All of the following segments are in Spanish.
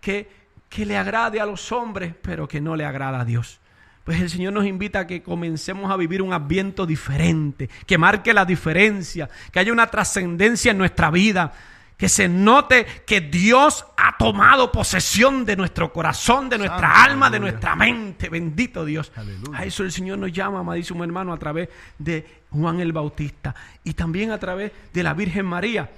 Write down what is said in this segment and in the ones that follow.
que le agrade a los hombres, pero que no le agrada a Dios. Pues el Señor nos invita a que comencemos a vivir un Adviento diferente, que marque la diferencia, que haya una trascendencia en nuestra vida, que se note que Dios ha tomado posesión de nuestro corazón, de nuestra alma, de nuestra mente. Bendito Dios. Aleluya. A eso el Señor nos llama, amadísimo hermano, a través de Juan el Bautista y también a través de la Virgen María,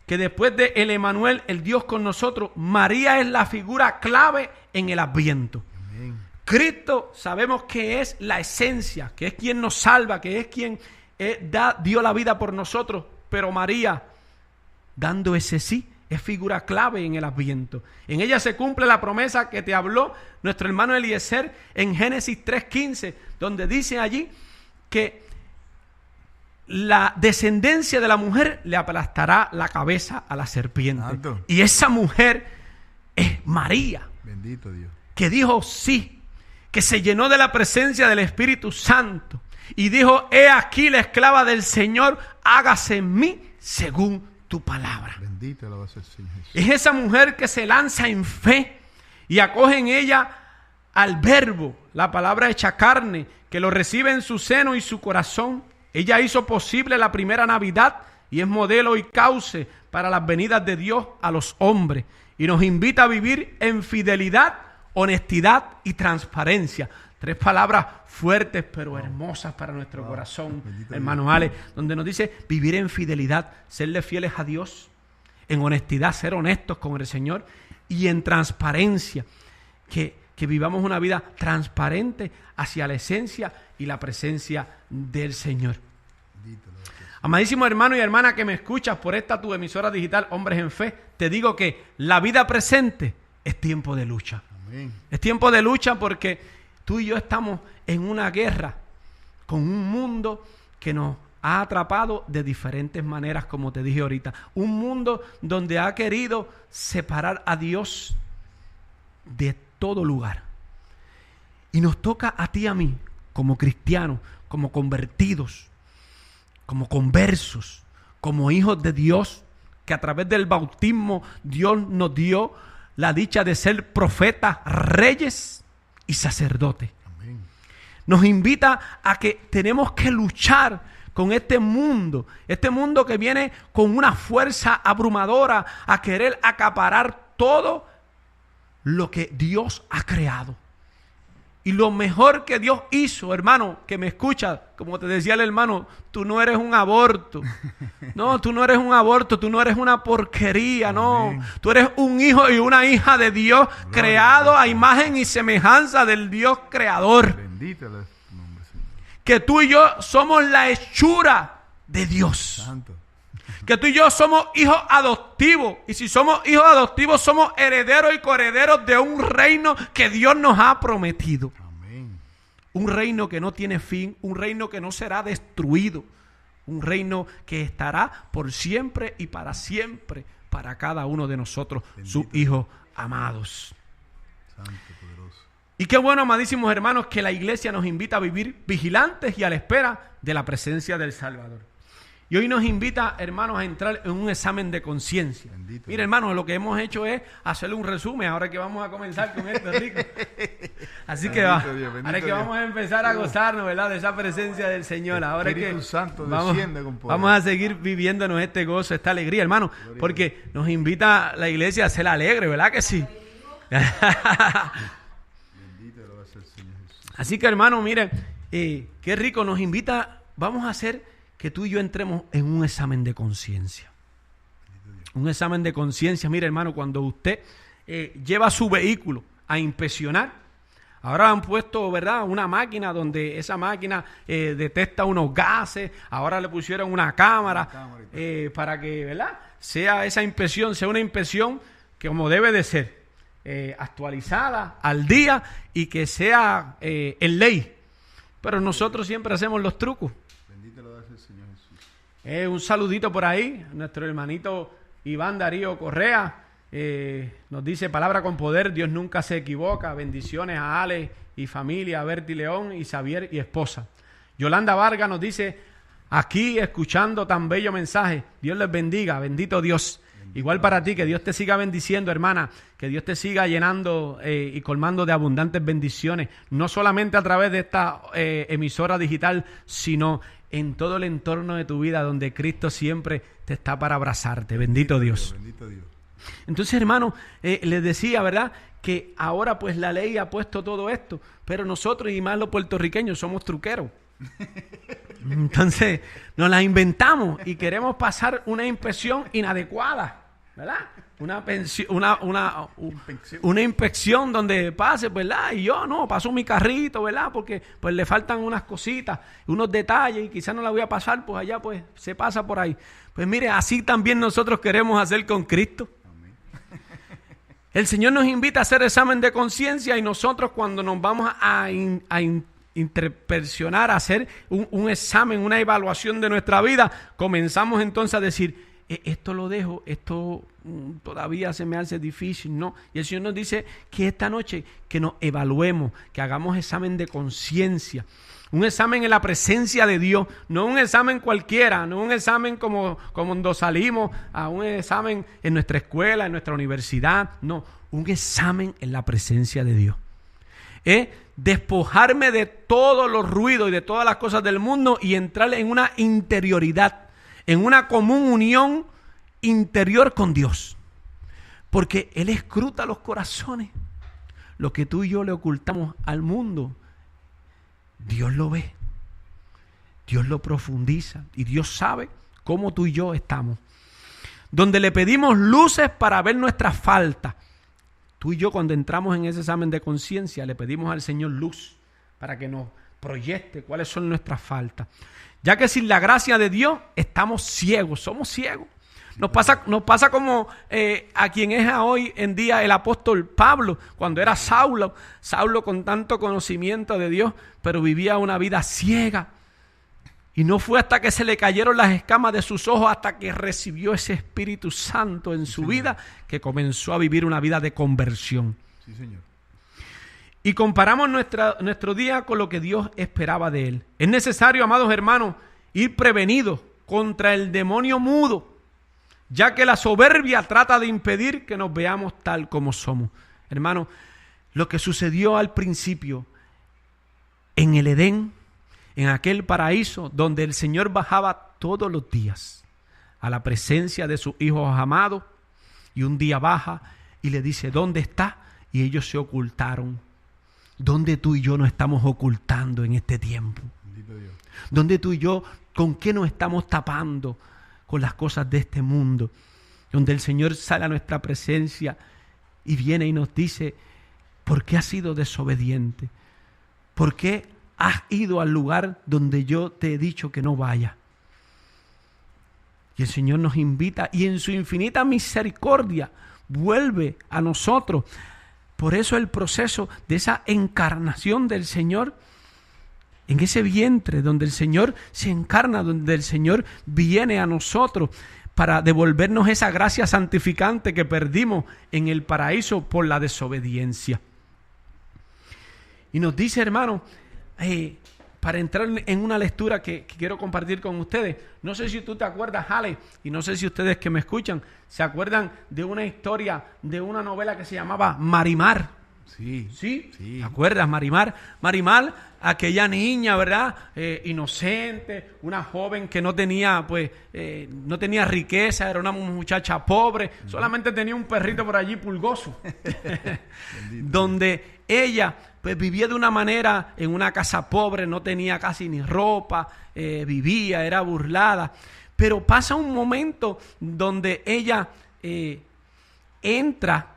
que después de el Emanuel, el Dios con nosotros, María es la figura clave en el Adviento. Amén. Cristo sabemos que es la esencia, que es quien nos salva, que es quien dio la vida por nosotros, pero María, dando ese sí, es figura clave en el Adviento. En ella se cumple la promesa que te habló nuestro hermano Eliezer en Génesis 3:15, donde dice allí que la descendencia de la mujer le aplastará la cabeza a la serpiente. Santo. Y esa mujer es María. Bendito Dios. Que dijo sí, que se llenó de la presencia del Espíritu Santo y dijo: he aquí la esclava del Señor, hágase en mí según tu palabra. Bendito lo va a ser, Señor Jesús. Es esa mujer que se lanza en fe y acoge en ella al Verbo, la palabra hecha carne, que lo recibe en su seno y su corazón. Ella hizo posible la primera Navidad y es modelo y cauce para las venidas de Dios a los hombres, y nos invita a vivir en fidelidad, honestidad y transparencia. 3 palabras fuertes pero hermosas para nuestro corazón, hermano Ale, donde nos dice vivir en fidelidad, serle fieles a Dios, en honestidad, ser honestos con el Señor, y en transparencia, que vivamos una vida transparente hacia la esencia y la presencia del Señor. Amadísimo hermano y hermana que me escuchas por esta tu emisora digital Hombres en Fe, te digo que la vida presente es tiempo de lucha. Amén. Es tiempo de lucha porque tú y yo estamos en una guerra con un mundo que nos ha atrapado de diferentes maneras, como te dije ahorita. Un mundo donde ha querido separar a Dios de todo lugar. Y nos toca a ti y a mí, como cristianos, como convertidos, como conversos, como hijos de Dios, que a través del bautismo Dios nos dio la dicha de ser profetas, reyes y sacerdotes. Amén. Nos invita a que tenemos que luchar con este mundo que viene con una fuerza abrumadora a querer acaparar todo lo que Dios ha creado. Y lo mejor que Dios hizo, hermano, que me escucha, como te decía el hermano, tú no eres un aborto. No, tú no eres un aborto, tú no eres una porquería, no. Amén. Tú eres un hijo y una hija de Dios, creado a imagen y semejanza del Dios creador. Bendito es tu nombre, Señor. Que tú y yo somos la hechura de Dios. Santo. Que tú y yo somos hijos adoptivos. Y si somos hijos adoptivos, somos herederos y coherederos de un reino que Dios nos ha prometido. Amén. Un reino que no tiene fin, un reino que no será destruido, un reino que estará por siempre y para siempre para cada uno de nosotros, bendito, sus hijos amados. Santo, poderoso. Y qué bueno, amadísimos hermanos, que la iglesia nos invita a vivir vigilantes y a la espera de la presencia del Salvador. Y hoy nos invita, hermanos, a entrar en un examen de conciencia. Mira, hermanos, lo que hemos hecho es hacerle un resumen. Ahora que vamos a comenzar con esto, rico. Así que ahora que vamos a empezar a gozarnos, ¿verdad?, de esa presencia del Señor. Ahora Espíritu que Santo desciende con poder. Vamos a seguir viviéndonos este gozo, esta alegría, hermano, porque nos invita la iglesia a ser alegre, ¿verdad que sí? Bendito lo va a ser, Señor Jesús. Así que, hermano, miren, qué rico, nos invita, vamos a hacer que tú y yo entremos en un examen de conciencia. Un examen de conciencia. Mire, hermano, cuando usted lleva su vehículo a inspeccionar, ahora han puesto, ¿verdad?, una máquina donde esa máquina detecta unos gases. Ahora le pusieron una cámara para que, ¿verdad?, sea esa inspección, sea una inspección que como debe de ser, actualizada al día y que sea en ley. Pero nosotros siempre hacemos los trucos. Un saludito por ahí, nuestro hermanito Iván Darío Correa, nos dice: palabra con poder, Dios nunca se equivoca. Bendiciones a Ale y familia, a Berti León y Xavier y esposa. Yolanda Vargas nos dice: aquí escuchando tan bello mensaje, Dios les bendiga, bendito Dios. Igual para ti, que Dios te siga bendiciendo, hermana, que Dios te siga llenando y colmando de abundantes bendiciones, no solamente a través de esta emisora digital, sino en todo el entorno de tu vida donde Cristo siempre te está para abrazarte. Bendito Dios. Bendito Dios. Entonces, hermano, les decía, ¿verdad?, que ahora pues la ley ha puesto todo esto, pero nosotros y más los puertorriqueños somos truqueros. Entonces nos la inventamos y queremos pasar una inspección inadecuada, ¿verdad? Una inspección donde pase, ¿verdad? Y yo no, paso mi carrito, ¿verdad? Porque pues le faltan unas cositas, unos detalles y quizás no la voy a pasar, pues allá pues se pasa por ahí. Pues mire, así también nosotros queremos hacer con Cristo. El Señor nos invita a hacer examen de conciencia y nosotros cuando nos vamos a interpersonar, a hacer un examen, una evaluación de nuestra vida, comenzamos entonces a decir, esto lo dejo, esto todavía se me hace difícil, ¿no? Y el Señor nos dice que esta noche que nos evaluemos, que hagamos examen de conciencia, un examen en la presencia de Dios, no un examen cualquiera, no un examen como cuando salimos a un examen en nuestra escuela, en nuestra universidad, no, un examen en la presencia de Dios. Despojarme de todos los ruidos y de todas las cosas del mundo y entrar en una interioridad, en una común unión interior con Dios. Porque Él escruta los corazones. Lo que tú y yo le ocultamos al mundo, Dios lo ve, Dios lo profundiza y Dios sabe cómo tú y yo estamos. Donde le pedimos luces para ver nuestras faltas. Tú y yo cuando entramos en ese examen de conciencia le pedimos al Señor luz para que nos proyecte cuáles son nuestras faltas. Ya que sin la gracia de Dios estamos ciegos, somos ciegos. Nos pasa como a quien es hoy en día el apóstol Pablo, cuando era Saulo con tanto conocimiento de Dios, pero vivía una vida ciega. Y no fue hasta que se le cayeron las escamas de sus ojos, hasta que recibió ese Espíritu Santo en su vida, que comenzó a vivir una vida de conversión. Sí, Señor. Y comparamos nuestro día con lo que Dios esperaba de él. Es necesario, amados hermanos, ir prevenidos contra el demonio mudo, ya que la soberbia trata de impedir que nos veamos tal como somos. Hermano, lo que sucedió al principio en el Edén, en aquel paraíso donde el Señor bajaba todos los días a la presencia de sus hijos amados, y un día baja y le dice, ¿dónde está? Y ellos se ocultaron. ¿Dónde tú y yo nos estamos ocultando en este tiempo? ¿Dónde tú y yo, con qué nos estamos tapando? Con las cosas de este mundo, donde el Señor sale a nuestra presencia y viene y nos dice, ¿por qué has sido desobediente? ¿Por qué has ido al lugar donde yo te he dicho que no vayas? Y el Señor nos invita y en su infinita misericordia vuelve a nosotros. Por eso el proceso de esa encarnación del Señor, en ese vientre donde el Señor se encarna, donde el Señor viene a nosotros para devolvernos esa gracia santificante que perdimos en el paraíso por la desobediencia. Y nos dice, hermano, para entrar en una lectura que quiero compartir con ustedes, no sé si tú te acuerdas, Ale, y no sé si ustedes que me escuchan se acuerdan de una historia, de una novela que se llamaba Marimar. Sí. ¿Sí? ¿Te acuerdas, Marimar? Marimar, aquella niña, ¿verdad? Inocente, una joven que no tenía, no tenía riqueza, era una muchacha pobre, solamente tenía un perrito por allí pulgoso. Donde ella, pues, vivía de una manera en una casa pobre, no tenía casi ni ropa, vivía, era burlada. Pero pasa un momento donde ella entra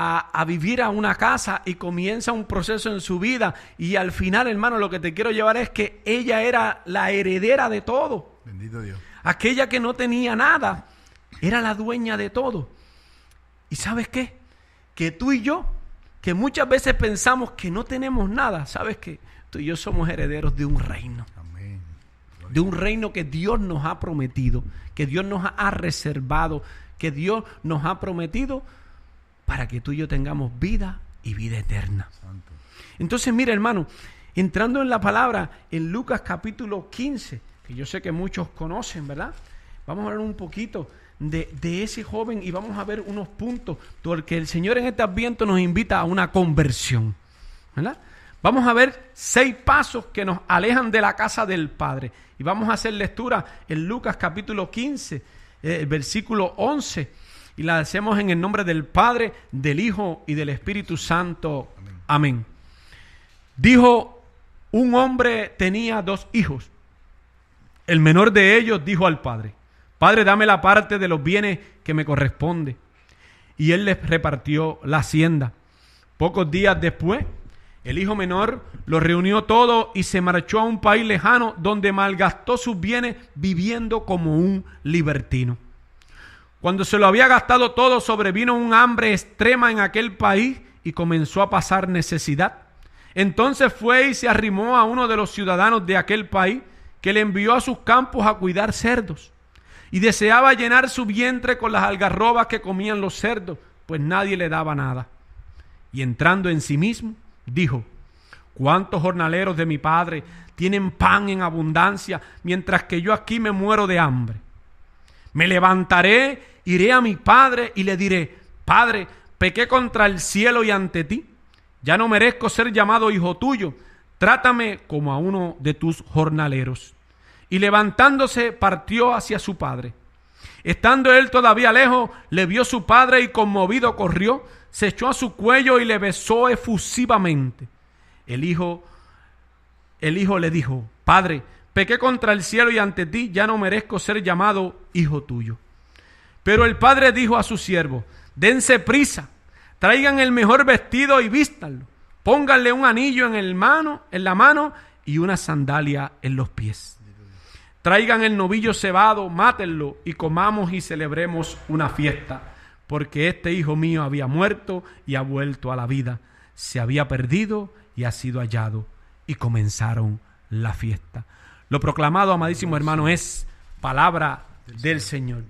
a vivir a una casa y comienza un proceso en su vida, y al final, hermano, lo que te quiero llevar es que ella era la heredera de todo. Bendito Dios. Aquella que no tenía nada era la dueña de todo. ¿Y sabes qué? Que tú y yo, que muchas veces pensamos que no tenemos nada, ¿sabes qué? Tú y yo somos herederos de un reino. Amén. De un reino que Dios nos ha prometido, que Dios nos ha reservado, que Dios nos ha prometido para que tú y yo tengamos vida y vida eterna. Santo. Entonces, mira, hermano, entrando en la palabra, en Lucas capítulo 15, que yo sé que muchos conocen, ¿verdad? Vamos a hablar un poquito de ese joven y vamos a ver unos puntos, porque el Señor en este Adviento nos invita a una conversión, ¿verdad? Vamos a ver 6 pasos que nos alejan de la casa del Padre. Y vamos a hacer lectura en Lucas capítulo 15, versículo 11. Y la hacemos en el nombre del Padre, del Hijo y del Espíritu Santo. Amén. Dijo, un hombre tenía 2 hijos. El menor de ellos dijo al padre: Padre, dame la parte de los bienes que me corresponde. Y él les repartió la hacienda. Pocos días después, el hijo menor lo reunió todo y se marchó a un país lejano donde malgastó sus bienes viviendo como un libertino. Cuando se lo había gastado todo, sobrevino un hambre extrema en aquel país y comenzó a pasar necesidad. Entonces fue y se arrimó a uno de los ciudadanos de aquel país, que le envió a sus campos a cuidar cerdos. Y deseaba llenar su vientre con las algarrobas que comían los cerdos, pues nadie le daba nada. Y entrando en sí mismo, dijo: ¿cuántos jornaleros de mi padre tienen pan en abundancia, mientras que yo aquí me muero de hambre? Me levantaré, iré a mi padre y le diré: Padre, pequé contra el cielo y ante ti. Ya no merezco ser llamado hijo tuyo. Trátame como a uno de tus jornaleros. Y levantándose, partió hacia su padre. Estando él todavía lejos, le vio su padre y conmovido corrió, se echó a su cuello y le besó efusivamente. El hijo le dijo: Padre, pequé contra el cielo y ante ti, ya no merezco ser llamado hijo tuyo. Pero el padre dijo a su siervo: dense prisa, traigan el mejor vestido y vístanlo, pónganle un anillo en la mano y una sandalia en los pies. Traigan el novillo cebado, mátenlo y comamos y celebremos una fiesta, porque este hijo mío había muerto y ha vuelto a la vida, se había perdido y ha sido hallado. Y comenzaron la fiesta. Lo proclamado, amadísimo hermano, es palabra del Señor.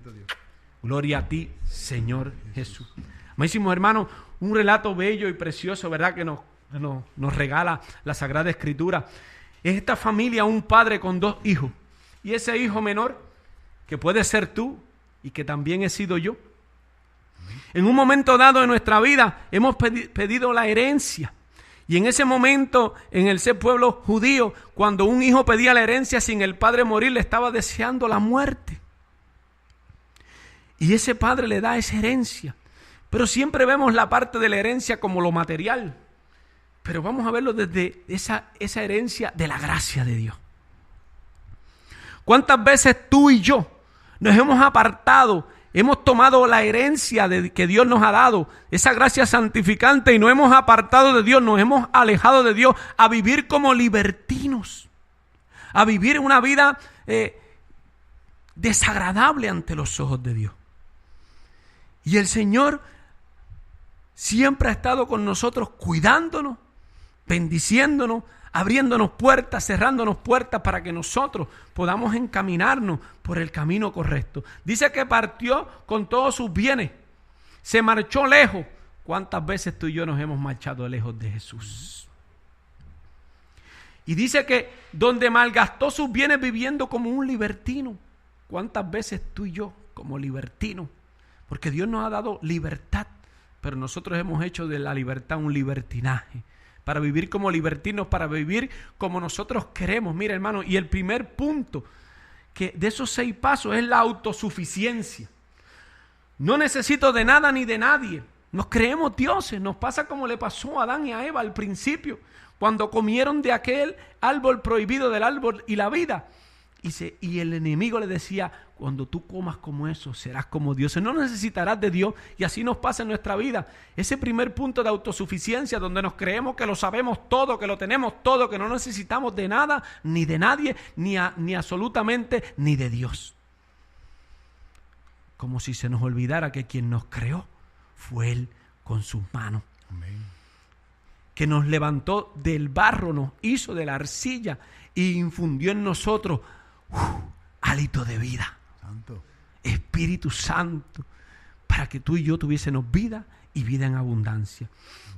Gloria a ti, Señor Jesús. Amadísimo hermano, un relato bello y precioso, ¿verdad?, que nos regala la Sagrada Escritura. Es esta familia, un padre con 2 hijos. Y ese hijo menor, que puede ser tú y que también he sido yo. En un momento dado de nuestra vida hemos pedido la herencia. Y en ese momento, en el ser pueblo judío, cuando un hijo pedía la herencia sin el padre morir, le estaba deseando la muerte. Y ese padre le da esa herencia. Pero siempre vemos la parte de la herencia como lo material. Pero vamos a verlo desde esa herencia de la gracia de Dios. ¿Cuántas veces tú y yo nos hemos apartado, hemos tomado la herencia que Dios nos ha dado, esa gracia santificante, y nos hemos apartado de Dios, nos hemos alejado de Dios a vivir como libertinos, a vivir una vida desagradable ante los ojos de Dios? Y el Señor siempre ha estado con nosotros, cuidándonos, bendiciéndonos, abriéndonos puertas, cerrándonos puertas para que nosotros podamos encaminarnos por el camino correcto. Dice que partió con todos sus bienes, se marchó lejos. ¿Cuántas veces tú y yo nos hemos marchado lejos de Jesús? Y dice que donde malgastó sus bienes viviendo como un libertino. ¿Cuántas veces tú y yo como libertinos? Porque Dios nos ha dado libertad, pero nosotros hemos hecho de la libertad un libertinaje. Para vivir como libertinos, para vivir como nosotros queremos. Mira, hermano, y el primer punto que de esos 6 pasos es la autosuficiencia. No necesito de nada ni de nadie. Nos creemos dioses. Nos pasa como le pasó a Adán y a Eva al principio, cuando comieron de aquel árbol prohibido, del árbol y la vida. Y el enemigo le decía: cuando tú comas como eso, serás como Dios, no necesitarás de Dios. Y así nos pasa en nuestra vida. Ese primer punto de autosuficiencia, donde nos creemos que lo sabemos todo, que lo tenemos todo, que no necesitamos de nada, ni de nadie, ni absolutamente ni de Dios. Como si se nos olvidara que quien nos creó fue Él con sus manos. Amén. Que nos levantó del barro, nos hizo de la arcilla y infundió en nosotros hálito de vida. Santo. Espíritu Santo, para que tú y yo tuviésemos vida y vida en abundancia.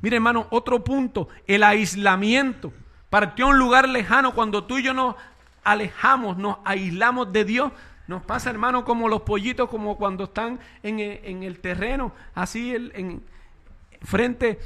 Mira, hermano, otro punto, el aislamiento. Partió a un lugar lejano. Cuando tú y yo nos alejamos, nos aislamos de Dios, Nos pasa, hermano, como los pollitos, como cuando están en el terreno, así frente